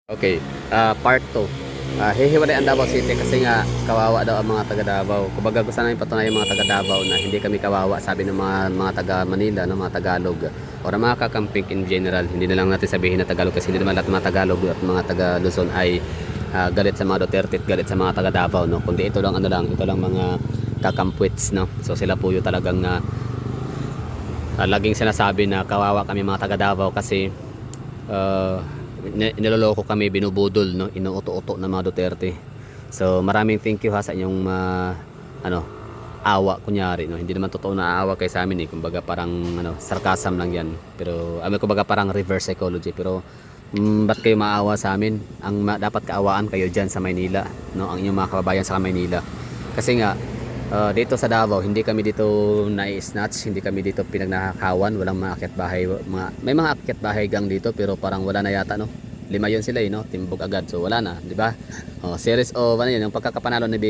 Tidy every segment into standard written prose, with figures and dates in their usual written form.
Okay, part 2. Hihiwalay ang Davao City kasi nga kawawa daw ang mga taga Davao. Kumbaga gusto namin patunayan yung mga taga Davao na hindi kami kawawa, sabi ng mga taga Manila, no, mga Tagalog o mga kakamping in general. Hindi na lang natin sabihin na Tagalog kasi hindi naman lahat ng mga Tagalog at mga taga Luzon ay galit sa mga Duterte at galit sa mga taga Davao, no. Kundi ito lang ito lang mga kakampwits, no. So sila po yung talagang laging sinasabi na kawawa kami mga taga Davao kasi niloloko kami, binubudol, no, inuuto-uto ng mga Duterte. So maraming thank you ha sa inyong awa kunyari, no. Hindi naman totoo na aawa kay sa amin kumbaga parang sarcasm lang yan, pero kumbaga parang reverse psychology. Pero ba't kayo maawa sa amin? Ang dapat kaawaan kayo dyan sa Maynila, no, ang inyong mga kababayan sa Maynila. Kasi nga dito sa Davao, hindi kami dito nai-snatch, hindi kami dito pinagnakawan, walang mga akyat bahay, may mga akyat bahay gang dito pero parang wala na yata, no. 5 yun sila no, timbog agad, so wala na, di ba? Series of yun, yung pagkakapanalo ni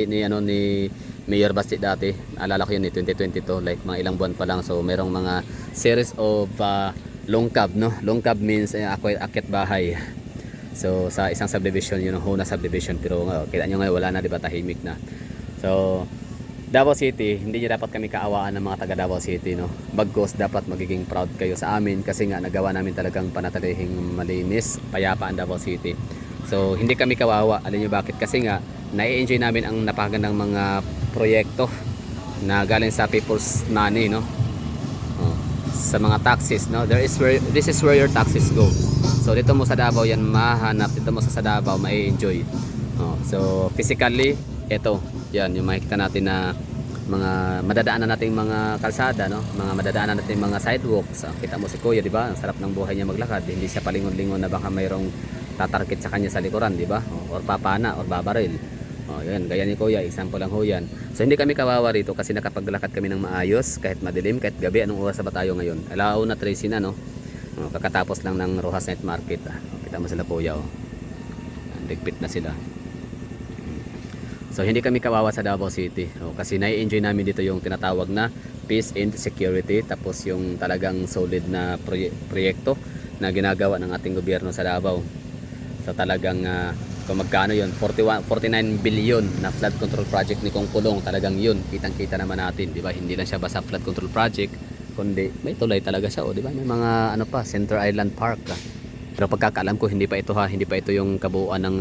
Mayor Basti dati, alala ko yun 2022, like mga ilang buwan pa lang. So merong mga series of long cab, no. Long cab means akyat bahay. So sa isang subdivision, yun ang Huna subdivision, pero kita nyo ngayon wala na, di ba, tahimik na. So Davao City, hindi niyo dapat kami kaawaan ng mga taga Davao City, no. Bagkus dapat magiging proud kayo sa amin kasi nga nagawa namin talagang panatilihing malinis, payapa ang Davao City. So hindi kami kawawa. Alam niyo bakit? Kasi nga nai-enjoy namin ang napakagandang mga proyekto na galing sa people's money, no. Sa mga taxes, no. This is where your taxes go. So dito mo sa Davao yan mahanap, dito mo sa Davao mai-enjoy. So physically, ito, yan yung makikita natin na mga madadaanan nating mga kalsada, no, mga madadaanan nating mga sidewalks. Kita mo si Kuya, di ba? Ang sarap ng buhay niya maglakad, hindi siya palingon-lingon na baka mayroong tatarget sa kanya sa likuran, di ba? Or papana or babaril. Yan, gaya ni Kuya, example lang ho yan. So hindi kami kawawa rito kasi nakapaglakad kami ng maayos kahit madilim, kahit gabi. Anong oras ba tayo ngayon? Alauna 13 na, no. Kakatapos lang ng Rojas Night Market. Kita mo sila Kuya, ligpit na sila. So hindi kami kawawa sa Davao City, kasi nai-enjoy namin dito yung tinatawag na peace and security, tapos yung talagang solid na proyekto na ginagawa ng ating gobyerno sa Davao. So talagang kung magkano yun, 49 billion na flood control project ni Kong Pulong, talagang yun, kitang-kita naman natin, di ba? Hindi lang siya basta flood control project, kundi may tulay talaga siya, di ba? May mga Center Island Park. Pero pagkakaalam ko hindi pa ito yung kabuuan ng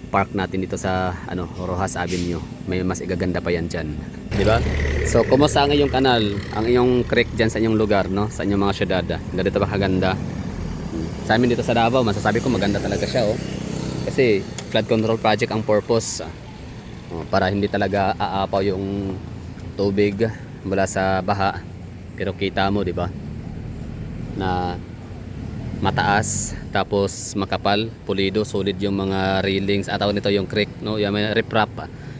park natin dito sa Rojas Avenue. May mas igaganda pa yan dyan, di ba? So kumusta ang iyong kanal, ang iyong creek dyan sa inyong lugar, no, sa inyong mga syudad? Ganito ba kaganda? Sa amin dito sa Davao, masasabi ko maganda talaga siya, kasi flood control project ang purpose, para hindi talaga aapaw yung tubig mula sa baha. Pero kita mo, di ba, na mataas, tapos makapal, pulido, solid yung mga railings. Tawag nito yung creek, no, yung may riprap,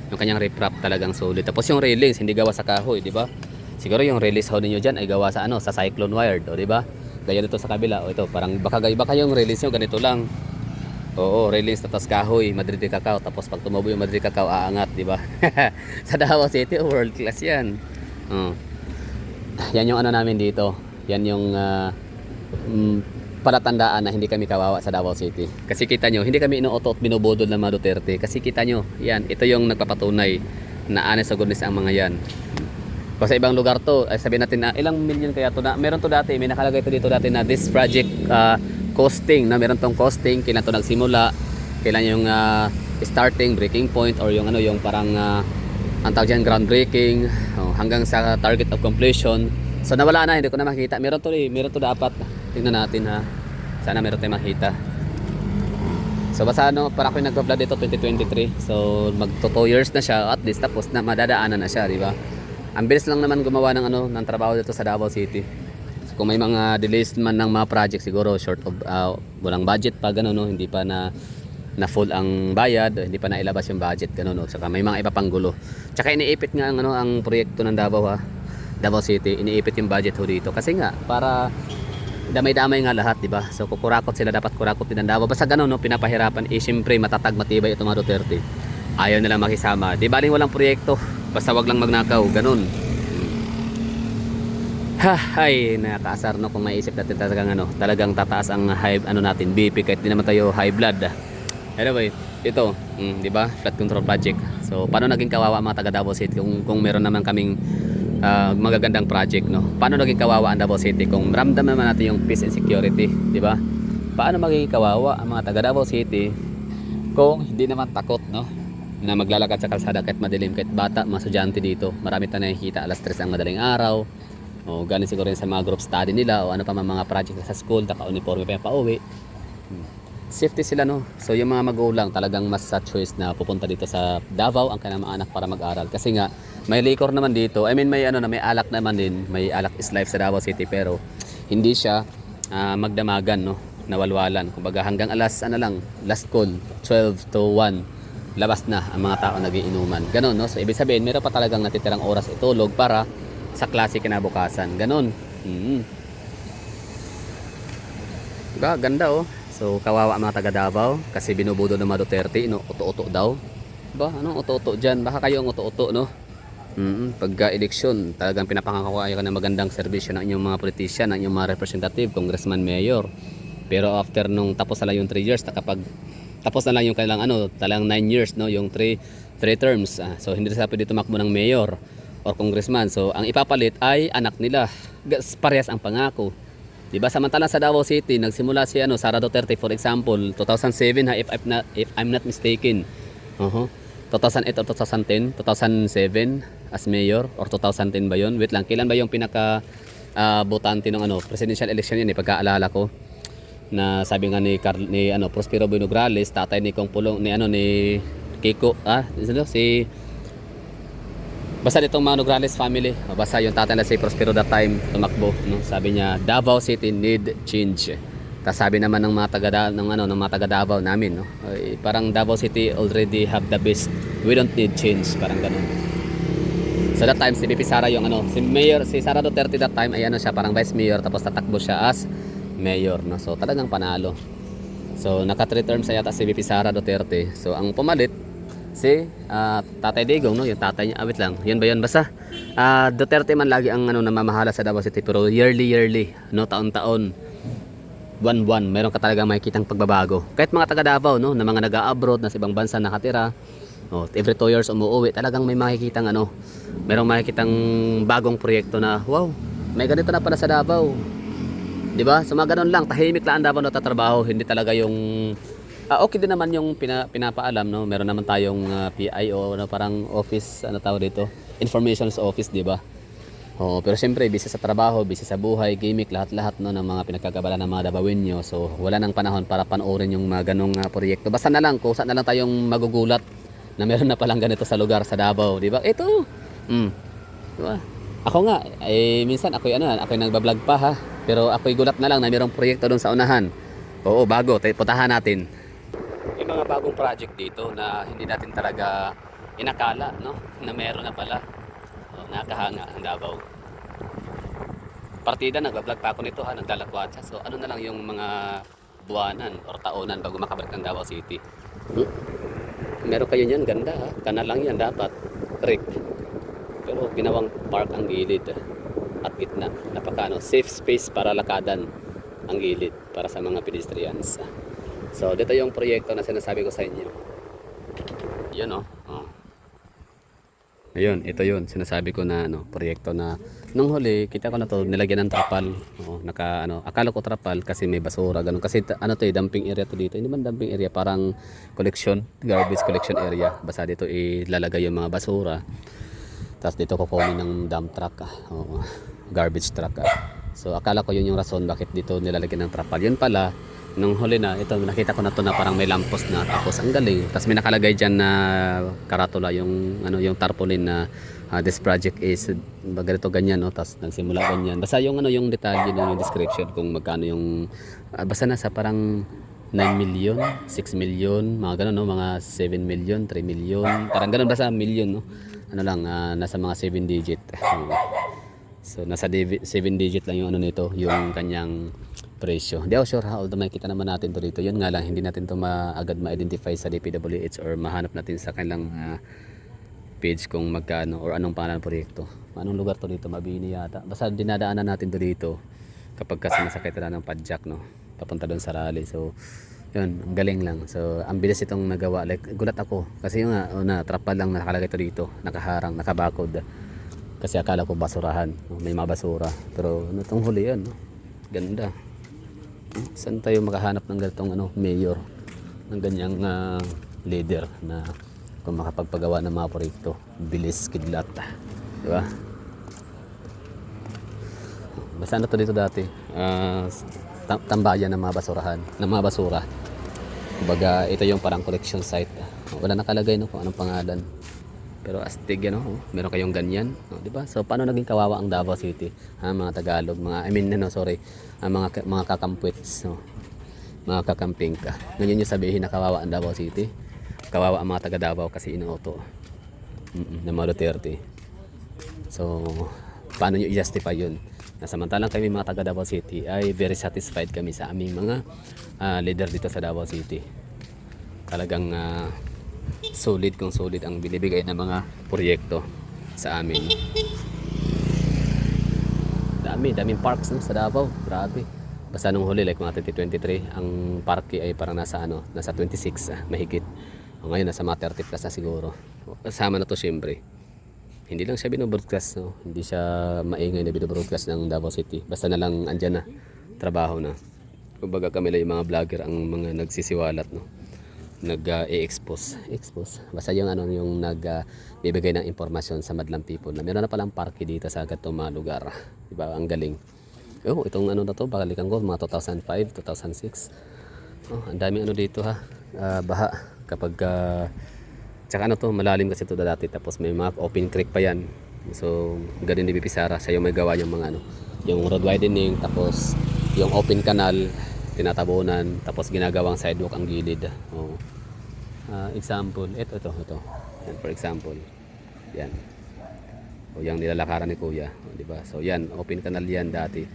yung kanyang riprap talagang solid. Tapos yung railings hindi gawa sa kahoy, di ba? Siguro yung railings ho ninyo diyan ay gawa sa sa cyclone wire, di ba? Gaya dito sa kabila, ito parang baka yung railings nyo ganito lang. Oo, railings tapos kahoy, Madrid Cacao, tapos pag tumubo yung Madrid Cacao aangat, di ba? Sa Davao City, world class yan. Yan yung namin dito. Yan yung palatandaan na hindi kami kawawa sa Davao City. Kasi kita nyo, hindi kami inuuto at binubudol ng mga Duterte. Kasi kita nyo, yan, ito yung nagpapatunay na honest to goodness ang mga yan. Kung sa ibang lugar to, ay sabihin natin na ilang million kaya to na, meron to dati, may nakalagay to dito dati na this project costing, na meron tong costing, kailan to nagsimula, kailan yung starting, breaking point, or yung yung parang ang tawag dyan, groundbreaking, hanggang sa target of completion. So nawala na, hindi ko na makita. Meron to dapat. Tingnan natin ha. Sana meron tayong makita. So basta para ako yung nag-vlog dito 2023. So mag 2 years na siya at least, tapos na madadaanan na siya, di ba? Ang bilis lang naman gumawa ng ng trabaho dito sa Davao City. So kung may mga delays man ng mga project, siguro short of walang budget pa no, hindi pa na full ang bayad, hindi pa nailabas yung budget no. Saka may mga iba pang gulo. Tsaka iniipit nga ang proyekto ng Davao City, iniipit yung budget ho dito kasi nga para damay-damay nga lahat, di ba? So kukurakot sila, dapat kurakot din ang Davao. Basta ganun, no, pinapahirapan. Siyempre matatag, matibay itong mga Duterte. Ayaw nilang makisama. Di baling walang proyekto, basta wag lang magnakaw, ganun. Ay, nakakaasar, no, kung maiisip natin talagang talagang tataas ang high natin BP kahit di naman tayo high blood. Anyway, ito, di ba? Flood control project. So, paano naging kawawa ang mga taga Davao City kung meron naman kaming magagandang project, no? Paano naging kawawa ang Davao City kung ramdam naman natin yung peace and security, di ba? Paano magiging kawawa ang mga taga Davao City kung hindi naman takot, no? Na maglalakad sa kalsada kahit madilim, kahit bata, mga estudyante dito. Marami tayong nakikita alas 3 ang madaling araw. O galing siguro sa mga group study nila o ano pa mga project sa school, naka-uniforme pa yung pauwi. Safety sila, no? So yung mga magulang talagang mas sa choice na pupunta dito sa Davao ang kanilang mga anak para mag-aral. Kasi nga may liquor naman dito. I mean may ano na may alak naman din. May alak is life sa Davao City pero hindi siya magdamagan, no? Nawalwalan. Kumbaga hanggang alas ano lang, last call 12 to 1 labas na ang mga tao nagiinuman. Ganon, no? So ibig sabihin meron pa talagang natitirang oras itulog para sa klase kinabukasan. Ganon. Diba? Ganda, oh. So kawawa ang mga taga Davao kasi binubudo ng mga Duterte, no? Uto-uto daw. Ba, anong uto-uto diyan? Baka kayo ang uto-uto, no? Pagka eleksyon, talagang pinapangako kayo ng magandang serbisyo ng inyong mga politician, ng inyong mga representative, congressman, mayor. Pero after nung tapos na lang yung 3 years, kapag tapos na lang yung kanilang talang 9 years, no? Yung 3 terms. So hindi na pwede tumakbo ng mayor or congressman. So ang ipapalit ay anak nila. Parehas ang pangako. Diba samantalang sa Davao City nagsimula si Sara Duterte, for example 2007 ha, if I'm not mistaken. 2008 or 2010, 2007 as mayor or 2010 ba 'yon? Wait lang, kailan ba yung pinaka botante ng presidential election yun pagkaalala ko. Na sabi nga ni Prospero Binograles, tatay ni Kong Pulong ni Kiko, si basta ditong mga Nograles family, basta yung tatay na si Prospero that time tumakbo, no? Sabi niya Davao City need change. Tapos sabi naman ng mga taga Davao namin, no? Parang Davao City already have the best. We don't need change, parang ganun. So that time si BP Sara yung si Sara Duterte that time ay siya parang vice mayor tapos tatakbo siya as mayor, no? So talagang panalo. So naka 3 terms yata si BP Sara Duterte. So ang pumalit si Tatay Digong, no? Yung tatay niya, wait lang, yun ba yun? Basta Duterte man lagi ang namamahala sa Davao City, pero yearly, no? Taon-taon, buwan-buwan, meron ka talagang makikitang pagbabago. Kahit mga taga Davao, no? Na mga nag-a-abroad, na sa ibang bansa nakatira, every 2 years umuwi, talagang may makikitang merong makikitang bagong proyekto na wow, may ganito na pala sa Davao. 'Di ba? So mga ganun lang, tahimik lang ang Davao na tatrabaho, hindi talaga yung okay din naman yung pinapaalam, no? Meron naman tayong PIO, parang office, tawag dito, information office, di ba? Pero siyempre busy sa trabaho, busy sa buhay, gimmick, lahat-lahat, no, ng mga pinagkakabala ng mga Davaoenyo. So wala nang panahon para panoorin yung mga ganong proyekto. Basta na lang kung saan na lang tayong magugulat na meron na palang ganito sa lugar sa Davao, di ba? Ito. Diba? Ako nga, minsan ako'y nagba-vlog pa, ha. Pero ako'y gulat na lang na mayroong proyekto doon sa unahan. Oo, bago, puntahan natin. May mga bagong project dito na hindi natin talaga inakala, no? Na meron na pala. Nakahanga ang Davao. Partida, nagbablog pa ako nito, ha, nagdalakwatsa. So ano na lang yung mga buwanan or taonan bago makabalik ng Davao City. Meron kayo niyan, ganda, ha. Kanal lang yan dapat. Trick. Pero ginawang park ang gilid at gitna. Safe space para lakadan ang gilid para sa mga pedestrians. So dito yung proyekto na sinasabi ko sa inyo. Yun, ayun, ito yun sinasabi ko na proyekto na nung huli kita ko na to nilagyan ng trapal. Akala ko trapal kasi may basura ganun kasi dumping area to dito. Hindi man dumping area, parang garbage collection area. Basta dito ilalagay yung mga basura. Tapos dito kukunin ng dump truck, garbage truck. So akala ko yun yung rason bakit dito nilalagyan ng trapal. Yun pala nung huli na ito, nakita ko na to na parang may lampos na, tapos ang galing. Tapos may nakalagay dyan na karatula yung tarpaulin na this project is ganito ganyan, no? Tapos nagsimula ganyan. Basta yung yung detalye ng description kung magkano yung basta nasa parang 9 million, 6 million, mga ganun, no? Mga 7 million, 3 million, parang ganun, basta million, no? Nasa mga 7 digit. So nasa 7 digit lang yung nito, yung kanyang presyo. Hindi ako sure, ha, although makikita naman natin to dito. Yun nga lang, hindi natin to agad ma-identify sa DPWH or mahanap natin sa kanilang page kung magkano or anong pangalan ng proyekto. Anong lugar to dito? Mabini yata. Basta dinadaanan natin to dito kapag kasi nasakit na ng padjak, no? Papunta doon sa rally. So Yun, ang galing lang. So, ang bilis itong nagawa. Like, gulat ako. Kasi yung nga, una, trapal lang nakalagay ito dito. Nakaharang, nakabakod. Kasi akala ko basurahan. No? May mga basura. Pero, ano itong huli yan? No? Ganda. Saan tayo makahanap ng ganitong mayor? Ng ganyang leader na kung makapagpagawa ng mga proyekto. Bilis, kidlat. Diba? Basta ano to dito dati? Tambayan ng mga basurahan. Ng mga basura. Kumbaga, ito yung parang collection site. Wala nakalagay no kung anong pangalan. Pero astig yan, oh. Meron kayong ganyan, oh, 'di ba? So paano naging kawawa ang Davao City? Mga Tagalog, ang mga kakampwits, no. Mga kakamping ka. Ngayon yung sabihin na kawawa ang Davao City. Kawawa ang mga taga Davao kasi inuuto ng mga Duterte. So paano nyo i-justify yun? Na samantalang kami mga taga Davao City ay very satisfied kami sa aming mga leader dito sa Davao City. Talagang solid kung solid ang binibigay ng mga proyekto sa amin. Daming parks no, sa Davao. Grabe. Basta nung huli like mga 2023, ang parke ay parang nasa 26 mahigit. O ngayon nasa mga 30 plus na siguro. Kasama na to syempre. Hindi lang siya binobroadcast, no? Hindi siya maingay na binobroadcast ng Davao City. Basta na lang andyan na, trabaho na. Kumbaga kami lang yung mga vlogger ang mga nagsisiwalat, no? Nag-i-expose. Basta yung yung bibigay ng impormasyon sa madlang people na meron na palang parke dito sa ganitong mga lugar. Diba? Ang galing. Oh, itong na to, balikan ko, mga 2005, 2006. Oh, ang daming dito ha. Baha. Kapag tsaka to, malalim kasi ito dati. Tapos may mga open creek pa yan. So, ganun ni Bipisara. Siya yung may gawa yung mga yung road widening. Tapos, yung open canal, tinatabunan. Tapos, ginagawang sidewalk ang gilid. Oh. Example, ito. Yan, for example. Yan. O, yung nilalakaran ni Kuya. O, diba? So, yan. Open canal yan dati.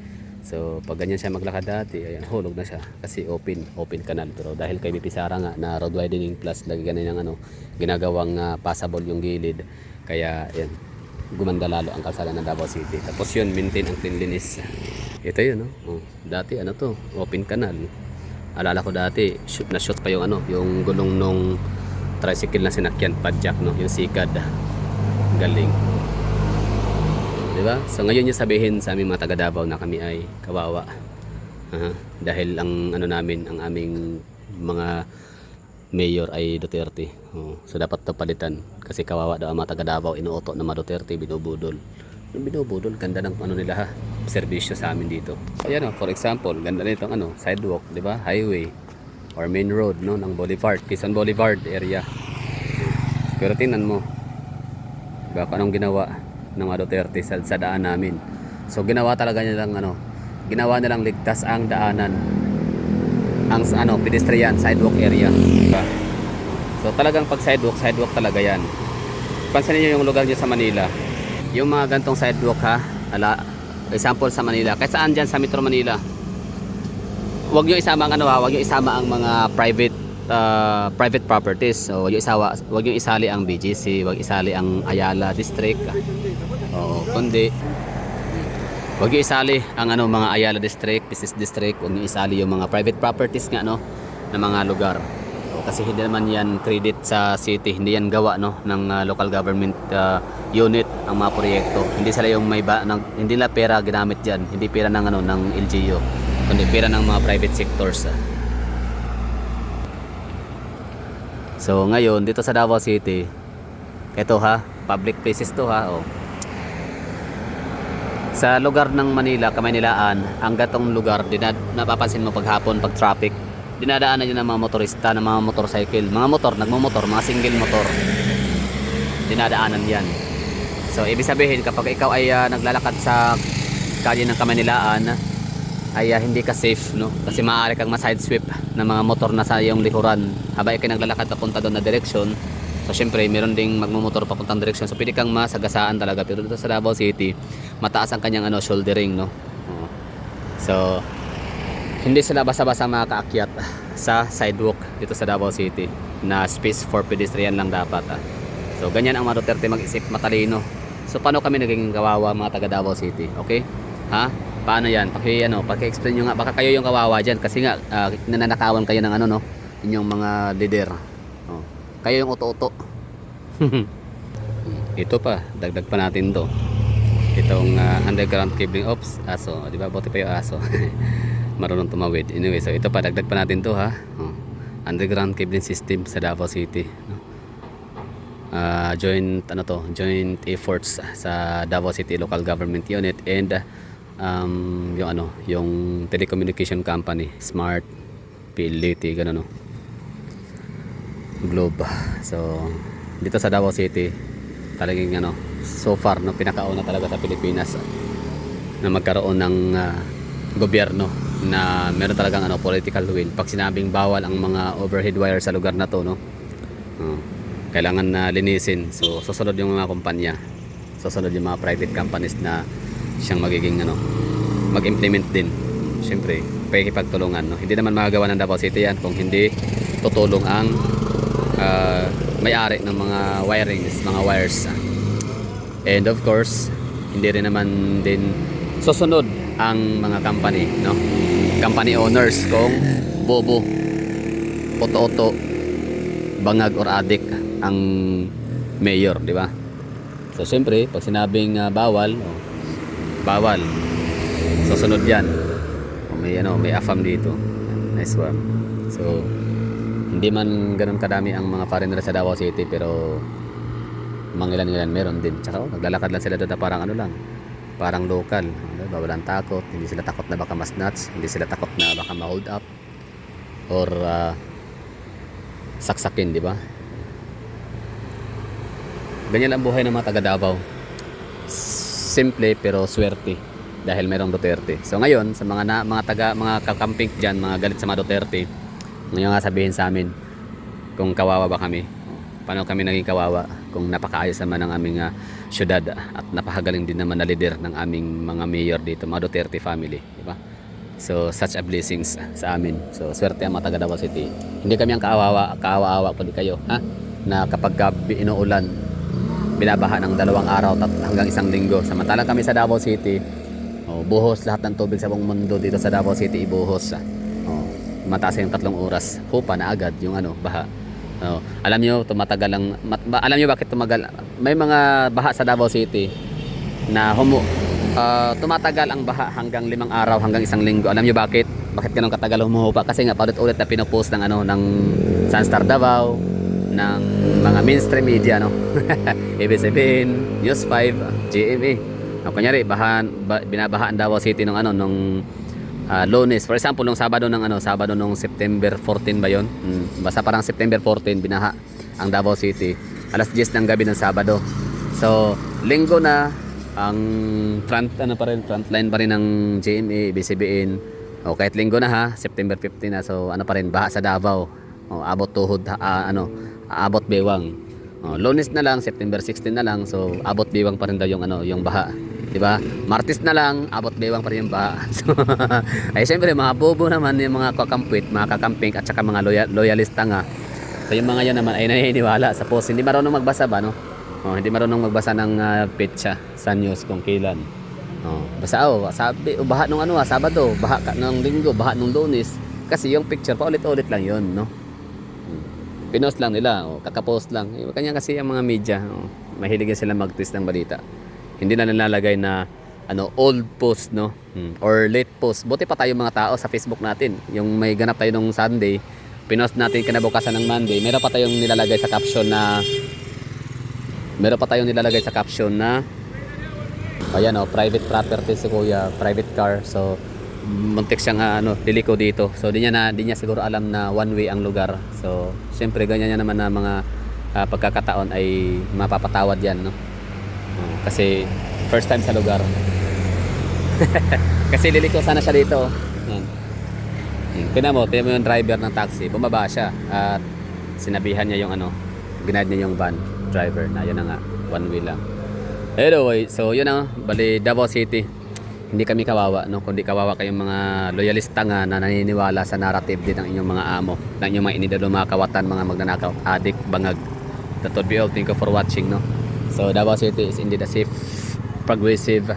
So, pag ganyan siya maglakad dati, ayan, hulog na siya. Kasi open canal. Pero dahil kay Bipisara nga, na road widening plus, lagi ganyan ng ginagawang passable yung gilid. Kaya, yan, gumanda lalo ang kalsada ng Davao City. Tapos yun, maintain ang cleanliness. Ito yun, no? Oh, dati, to, open canal. Alala ko dati, na-shoot pa yung yung gulong nung tricycle na sinakyan, padjak, no? Yung sikad. Galing. Diba? So ngayon yung sabihin sa aming mga taga Davao na kami ay kawawa. Dahil ang namin, ang aming mga mayor ay Duterte. So dapat to palitan kasi kawawa daw ang mga taga Davao, inuuto na mga Duterte, binubudol. Yung binubudol, ganda ng nila ha, serbisyo sa amin dito. Ayan for example, ganda nitong sidewalk, di ba? Highway or main road no ng Boulevard, Quezon Boulevard area. Pero tingnan mo, diba anong ginawa ng mga Duterte sa daan namin. So ginawa talaga nilang ginawa nilang ligtas ang daanan, ang pedestrian sidewalk area, diba? So talagang pag sidewalk talaga yan. Pansinin niyo yung lugar niyo sa Manila, yung mga gantong sidewalk ha, example sa Manila, kahit saan dyan sa Metro Manila, wag niyo isama wag niyo isama ang mga private properties. So wag niyo isali ang BGC, wag isali ang Ayala District. Kundi wag niyo isali ang mga Ayala District, Business District, wag niyo isali yung mga private properties nga na mga lugar. Kasi hindi naman yan credit sa city, hindi yan gawa ng local government unit ang mga proyekto. Hindi sila yung hindi na pera ginamit diyan, hindi pera ng LGU, kundi pera ng mga private sectors. So ngayon dito sa Davao City, ito ha, public places to ha. Sa lugar ng Manila, Kamaynilaan, ang gatong lugar, napapansin mo paghapon, pag traffic, dinadaanan yun ng mga motorista, ng mga motorcycle, mga motor, nagmumotor, mga single motor, dinadaanan yan. So ibig sabihin, kapag ikaw ay naglalakad sa kalye ng Kamaynilaan, ay hindi ka safe, no? Kasi maaari kang ma-sidesweep ng mga motor na sa iyong likuran habang ikaw naglalakad papunta doon na direksyon. So syempre meron ding magmumotor papuntang direksyon, so pwede kang masagasaan talaga. Pero dito sa Davao City, mataas ang kanyang shouldering, no? So hindi sila basta-basta makakaakyat sa sidewalk dito sa Davao City na space for pedestrian lang dapat. So ganyan ang mga Duterte mag-isip, matalino. So paano kami naging kawawa mga taga Davao City? Okay? Ha? Paano yan? Paki-explain nyo nga. Baka kayo yung kawawa dyan. Kasi nga, nananakawan kayo ng ano, no? Inyong mga leader. Oh. Kayo yung uto-uto. Ito pa, dagdag pa natin to. Itong underground cabling ops, aso. Di ba? Buti pa yung aso. Marunong tumawid. Anyway, so ito pa, dagdag pa natin to, ha? Oh. Underground cabling system sa Davao City. No? Joint efforts sa Davao City Local Government Unit and yung telecommunication company Smart PLDT ganun, no? Globe. So dito sa Davao City talagang so far no, pinakauna talaga sa Pilipinas na magkaroon ng gobyerno na meron talagang political will. Pag sinabing bawal ang mga overhead wire sa lugar na to, no, kailangan na linisin. So susunod yung mga kumpanya, susunod yung mga private companies na siyang magiging mag-implement din. Siyempre pakikipagtulungan, no? Hindi naman magagawa ng Davao City yan kung hindi tutulong ang may-ari ng mga wirings, mga wires. And of course hindi rin naman din susunod ang mga company, no? Company owners kung bobo, oto-oto, bangag or adik ang mayor, di ba? So siyempre pag sinabing bawal, bawal, susunod yan. May AFAM dito. Nice one. So hindi man ganun kadami ang mga foreigner sa Davao City, pero mangilan-ilan meron din. Tsaka naglalakad lang sila doon na parang parang local, diba? Walang takot, hindi sila takot na baka mas nuts, hindi sila takot na baka ma-hold up or saksakin, di ba? Ganyan lang buhay ng mga taga Davao. Simple pero swerte dahil mayroong Duterte. So ngayon sa mga kakamping diyan, mga galit sa mga Duterte, ngayon nga sabihin sa amin kung kawawa ba kami. Paano kami naging kawawa kung napakaayos naman ng aming syudad at napakagaling din naman na leader ng aming mga mayor dito, mga Duterte family, di ba? So such a blessings sa amin. So swerte ang mga taga Davao City. Hindi kami ang kaawa-awa kundi kayo, ha? Na kapag inuulan, binabaha ng 2 araw hanggang 1 linggo. Samantalang kami sa Davao City, buhos lahat ng tubig sa buong mundo dito sa Davao City, ibuhos. Mataas yung 3 oras, hupa na agad yung baha. Alam nyo, tumatagal lang. Alam nyo bakit tumagal? May mga baha sa Davao City na tumatagal ang baha hanggang 5 araw, hanggang 1 linggo. Alam nyo bakit? Bakit ganun katagal humuhupa? Kasi nga paulit-ulit na pinopost ng Sunstar Davao, ng mga mainstream media, no? ABS-CBN, News 5, GMA. Kunyari, binabahaan Davao City nung Lunes. For example, nung Sabado nung September 14 ba 'yon? Basta parang September 14 binaha ang Davao City. Alas 10 ng gabi ng Sabado. So, linggo na ang frontline pa rin ng GMA, ABS-CBN. Kahit linggo na, ha, September 15 na. So, pa rin baha sa Davao. Abot tuhod, abot bewang. Lunes na lang, September 16 na lang. So, abot bewang pa rin daw yung baha. Diba? Martes na lang, abot bewang pa rin yung baha. So, ay syempre mga bobo naman yung mga kakamping at saka mga loyalista nga. So yung mga yan naman ay naniniwala sa post. Hindi marunong magbasa ba, no? Hindi marunong magbasa ng petsa sa news kung kailan. Basta sabi, baha nung Sabado, baha ng Linggo, baha nung Lunes. Kasi yung picture pa ulit-ulit lang yun, no? Pinost lang nila, kakapost lang. Kanya kasi yung mga media, mahilig sila mag-twist ng balita. Hindi na nalalagay na old post, no, or late post. Buti pa tayo mga tao sa Facebook natin, yung may ganap tayo nung Sunday, pinost natin kinabukasan ng Monday, meron pa tayong nilalagay sa caption na ayan, private property si kuya, private car. So muntik siyang liliko dito. So di niya siguro alam na one way ang lugar. So syempre ganyan naman na mga pagkakataon ay mapapatawad yan, no? Kasi first time sa lugar. Kasi liliko sana siya dito. Tingnan mo yung driver ng taxi, bumaba siya at sinabihan niya yung ginad niya yung van driver na yun na nga, one way lang. Anyway, so yun bali Davao City. Hindi kami kawawa, no? Kundi kawawa kayong mga loyalista nga na naniniwala sa narrative din ng inyong mga amo, ng inyong mga inidolo, mga kawatan, mga magnanakaw, adik, bangag. That would be all. Thank you for watching, no? So Davao City is indeed a safe, progressive,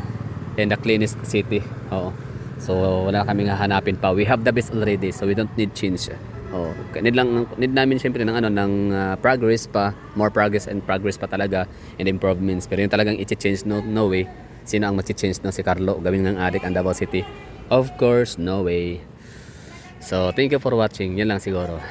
and the cleanest city. Oo. So wala kaming hahanapin pa. We have the best already, so we don't need change. Oh, need namin syempre ng progress pa, more progress and progress pa talaga and improvements. Pero yung talagang i-change, no way. Sino ang mag-change no? Si Carlo, gawin ng adik ang Davao City? Of course, no way. So thank you for watching. Yan lang siguro.